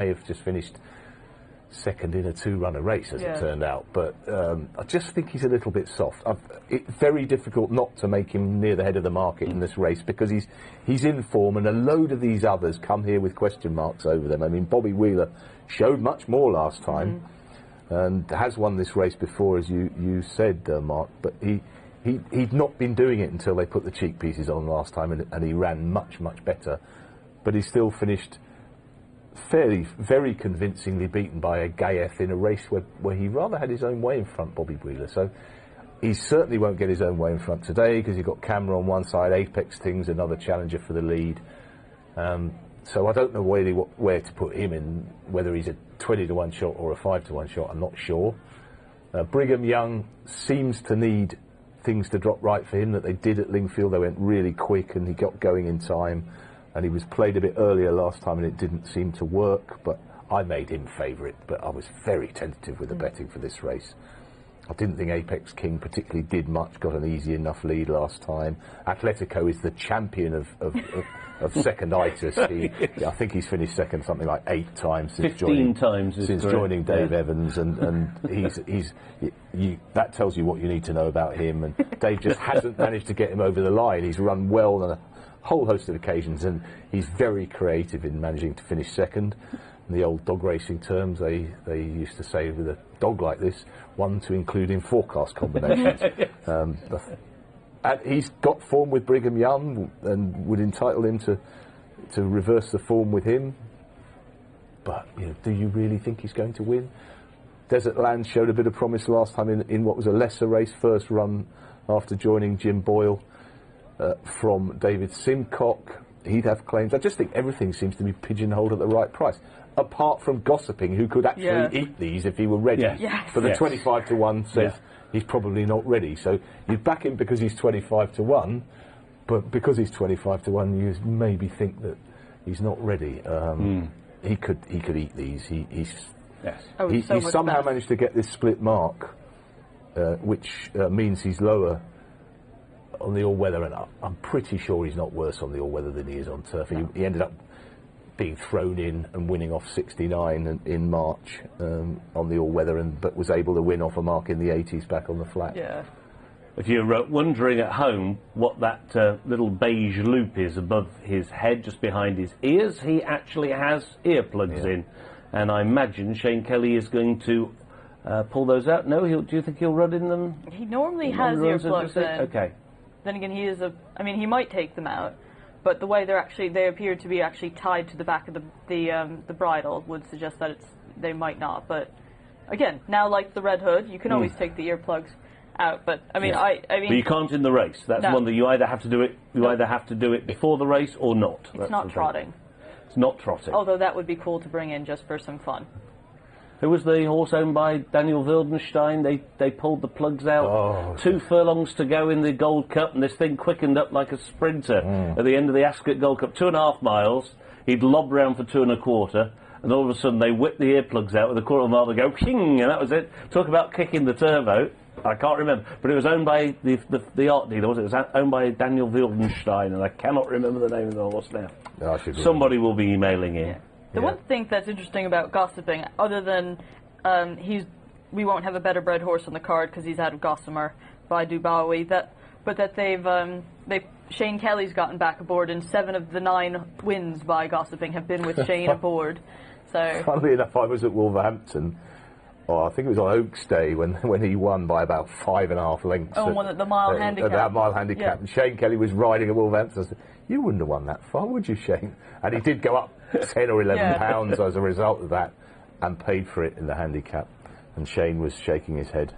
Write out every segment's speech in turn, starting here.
may have just finished second in a two-runner race, as it turned out. But I just think he's a little bit soft. It's very difficult not to make him near the head of the market in this race, because he's in form, and a load of these others come here with question marks over them. I mean, Bobby Wheeler showed much more last time, and has won this race before, as you said, Mark, but he'd not been doing it until they put the cheek pieces on last time, and he ran much better. But he still finished very convincingly beaten by a Gayeth in a race where he rather had his own way in front, Bobby Wheeler. So he certainly won't get his own way in front today, because you've got Camera on one side, Apex King's another challenger for the lead. So I don't know where to put him in, whether he's a 20-to-1 shot or a 5-to-1 shot, I'm not sure. Brigham Young seems to need things to drop right for him that they did at Lingfield. They went really quick and he got going in time, and he was played a bit earlier last time and it didn't seem to work, but I made him favourite, but I was very tentative with the betting for this race. I didn't think Apex King particularly did much, got an easy enough lead last time. Atletico is the champion of seconditis. I think he's finished second something like 8 times since joining Dave Evans, and that tells you what you need to know about him. And Dave just hasn't managed to get him over the line. He's run well on a whole host of occasions, and he's very creative in managing to finish second. In the old dog racing terms, they used to say with a dog like this, one to include in forecast combinations. And he's got form with Brigham Young and would entitle him to reverse the form with him. But do you really think he's going to win? Desert Land showed a bit of promise last time in what was a lesser race, first run after joining Jim Boyle from David Simcock. He'd have claims. I just think everything seems to be pigeonholed at the right price, apart from Gossiping, who could actually eat these if he were ready. But the 25-to-1 says he's probably not ready. So you back him because he's 25-to-1, but because he's 25-to-1, you maybe think that he's not ready. He could eat these. He somehow managed to get this split mark, which means he's lower on the all-weather, and I'm pretty sure he's not worse on the all-weather than he is on turf. No. He ended up being thrown in and winning off 69 in March on the all-weather, but was able to win off a mark in the 80s back on the flat. Yeah. If you're wondering at home what that little beige loop is above his head, just behind his ears, he actually has earplugs in, and I imagine Shane Kelly is going to pull those out. No, do you think he'll run in them? He normally has earplugs in. Okay. Then again, he might take them out, but the way they appear to be actually tied to the back of the bridle would suggest that they might not. But again, now like the Red Hood, you can always take the earplugs out. But I mean, but you can't in the race. That's one that you either have to do it. Either have to do it before the race or not. It's not trotting. It's not trotting. Although that would be cool to bring in just for some fun. Who was the horse owned by Daniel Wildenstein? They pulled the plugs out. 2 furlongs to go in the Gold Cup, and this thing quickened up like a sprinter at the end of the Ascot Gold Cup. 2.5 miles. He'd lob round for 2 1/4, and all of a sudden they whipped the earplugs out with a quarter of a mile to go, ping, and that was it. Talk about kicking the turbo. I can't remember, but it was owned by the art dealer, was it? It was owned by Daniel Wildenstein, and I cannot remember the name of the horse now. Somebody will be emailing in. Yeah. The one thing that's interesting about Gossiping, other than we won't have a better bred horse on the card because he's out of Gossamer by Dubawi, but that Shane Kelly's gotten back aboard, and 7 of the 9 wins by Gossiping have been with Shane aboard. So funnily enough, I was at Wolverhampton. I think it was on Oaks Day when he won by about 5.5 lengths. The mile handicap. That mile handicap. And Shane Kelly was riding at Wolverhampton. I said, "You wouldn't have won that far, would you, Shane?" And he did go up 10 or 11 pounds as a result of that, and paid for it in the handicap. And Shane was shaking his head.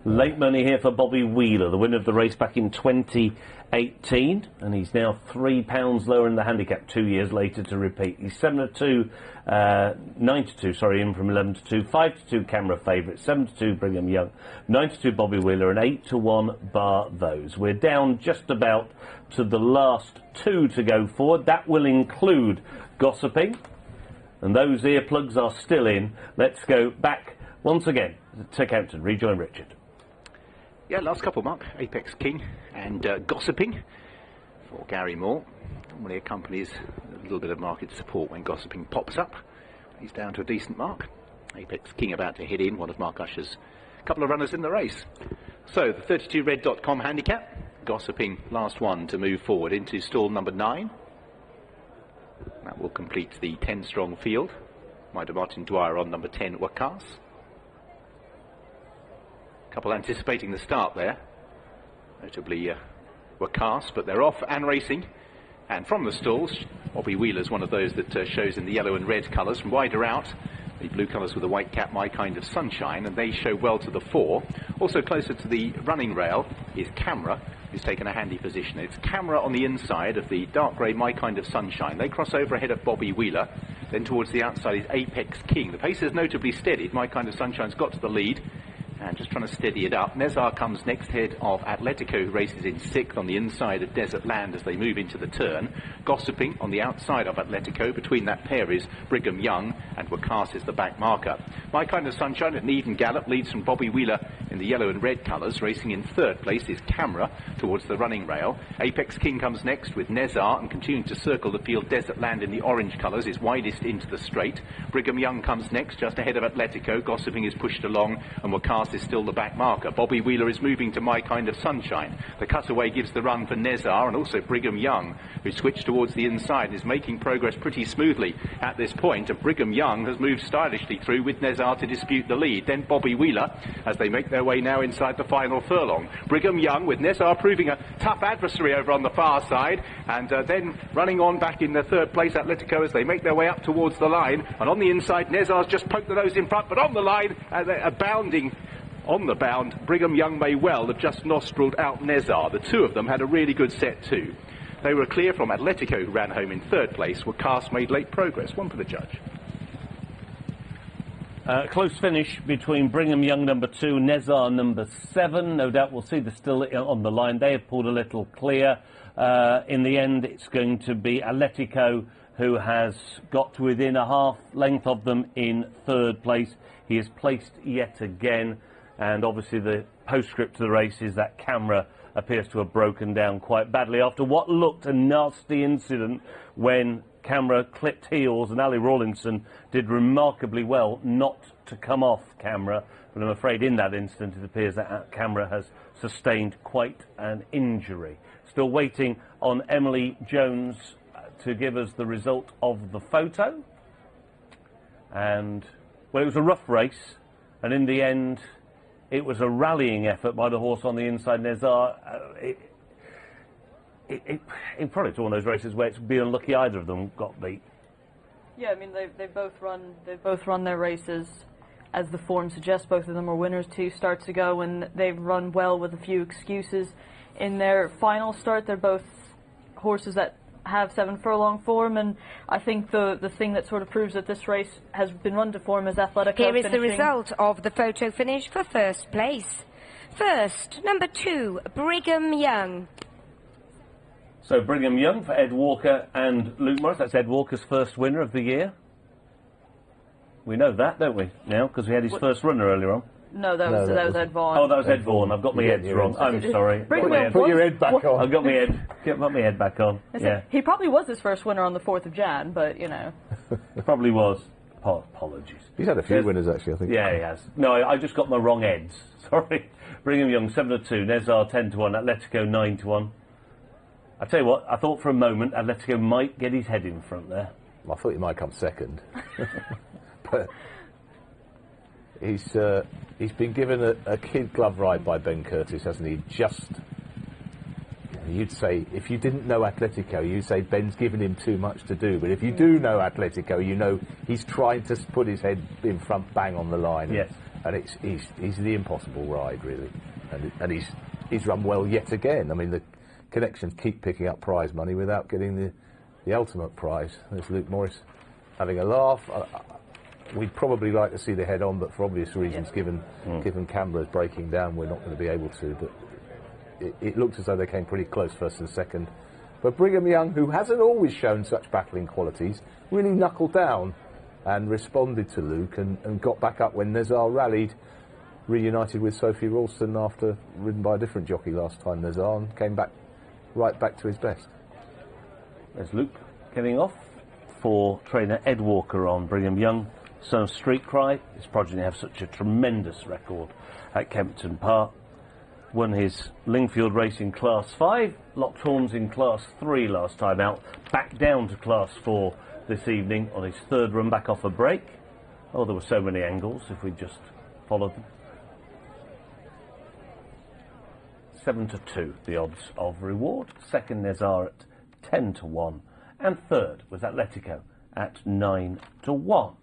Late money here for Bobby Wheeler, the winner of the race back in 2018, and he's now £3 lower in the handicap 2 years later to repeat. He's 7-2, 9-2, in from 11-2, 5-2 Camera favourite, 7-2 Brigham Young, 9-2 Bobby Wheeler, and 8-1 bar those. We're down just about to the last 2 to go forward. That will include Gossiping, and those earplugs are still in. Let's go back once again to Kempton. Rejoin Richard. Yeah, last couple, Mark. Apex King and Gossiping for Gary Moore. Normally accompanies a little bit of market support when Gossiping pops up. He's down to a decent mark. Apex King about to head in, one of Mark Usher's couple of runners in the race. So the 32red.com handicap, Gossiping last one to move forward into stall number 9. That will complete the 10-strong field. Mitre Martin Dwyer on number 10, Waqaas. Couple anticipating the start there, notably Waqaas, but they're off and racing. And from the stalls, Bobby Wheeler's one of those that shows in the yellow and red colours. From wider out, the blue colours with the white cap, My Kind of Sunshine, and they show well to the fore. Also closer to the running rail is Camera, who's taken a handy position. It's Camera on the inside of the dark grey My Kind of Sunshine. They cross over ahead of Bobby Wheeler. Then towards the outside is Apex King. The pace is notably steadied. My Kind of Sunshine's got to the lead. And just trying to steady it up. Nezar comes next, head of Atletico, who races in 6th on the inside of Desert Land as they move into the turn. Gossiping on the outside of Atletico. Between that pair is Brigham Young, and Waqaas is the back marker. My Kind of Sunshine at an even gallop leads from Bobby Wheeler in the yellow and red colours. Racing in 3rd place is Camera towards the running rail. Apex King comes next with Nezar, and continuing to circle the field. Desert Land in the orange colours is widest into the straight. Brigham Young comes next, just ahead of Atletico. Gossiping is pushed along, and Waqaas is still the back marker. Bobby Wheeler is moving to My Kind of Sunshine. The cutaway gives the run for Nezar, and also Brigham Young, who switched towards the inside and is making progress pretty smoothly at this point. And Brigham Young has moved stylishly through with Nezar to dispute the lead. Then Bobby Wheeler as they make their way now inside the final furlong. Brigham Young with Nezar proving a tough adversary over on the far side, and then running on back in the 3rd place Atletico as they make their way up towards the line. And on the inside Nezar's just poked the nose in front, but on the line, bounding on the bound, Brigham Young may well have just nostrilled out Nezar. The two of them had a really good set too. They were clear from Atletico, who ran home in 3rd place. Waqaas made late progress, one for the judge. Close finish between Brigham Young number 2, Nezar number 7. No doubt we'll see the still on the line. They have pulled a little clear. In the end, it's going to be Atletico who has got to within a half length of them in 3rd place. He is placed yet again. And obviously the postscript to the race is that Camera appears to have broken down quite badly after what looked a nasty incident when Camera clipped heels, and Ali Rawlinson did remarkably well not to come off Camera. But I'm afraid in that incident it appears that Camera has sustained quite an injury. Still waiting on Emily Jones to give us the result of the photo. And, well, it was a rough race, and in the end it was a rallying effort by the horse on the inside, Nezar. It probably to one of those races where it's be unlucky either of them got beat. Yeah, I mean they both run their races as the form suggests. Both of them are winners 2 starts ago, and they've run well with a few excuses in their final start. They're both horses that have 7 furlong form, and I think the thing that sort of proves that this race has been run to form is Atletico. Here is the result of the photo finish for 1st place. First, number 2, Brigham Young. So Brigham Young for Ed Walker and Luke Morris. That's Ed Walker's first winner of the year. We know that, don't we, now, because we had his first runner earlier on. No, that was Ed Vaughan. Oh, that was Ed Vaughan. I've got my head wrong. I'm sorry. Put your head back on. I've got my head. Get my head back on. Yeah. He probably was his first winner on the 4th of Jan, but, you know. Probably was. Apologies. He's had a few winners, actually, I think. Yeah, he has. No, I just got my wrong heads. Sorry. Brigham Young, 7-2. Nezar, 10-1. Atletico, 9-1. I tell you what, I thought for a moment Atletico might get his head in front there. I thought he might come second. But he's been given a kid glove ride by Ben Curtis, hasn't he? You'd say, if you didn't know Atletico, you'd say Ben's given him too much to do. But if you do know Atletico, you know he's trying to put his head in front, bang on the line. Yes. And he's the impossible ride, really. And he's run well yet again. I mean, the connections keep picking up prize money without getting the ultimate prize. There's Luke Morris having a laugh. We'd probably like to see the head on, but for obvious reasons, given Canberra's breaking down, we're not going to be able to. But it looks as though they came pretty close, 1st and 2nd. But Brigham Young, who hasn't always shown such battling qualities, really knuckled down and responded to Luke and got back up when Nezar rallied, reunited with Sophie Ralston after ridden by a different jockey last time, Nezar, and came back right back to his best. There's Luke getting off. for trainer Ed Walker on Brigham Young, son of Street Cry. His progeny have such a tremendous record at Kempton Park. Won his Lingfield race in Class 5, locked horns in Class 3 last time out, back down to Class 4 this evening on his third run back off a break. Oh, there were so many angles if we just followed them. 7-2 the odds of reward. Second Nezar at 10-1, and third was Atletico at 9-1.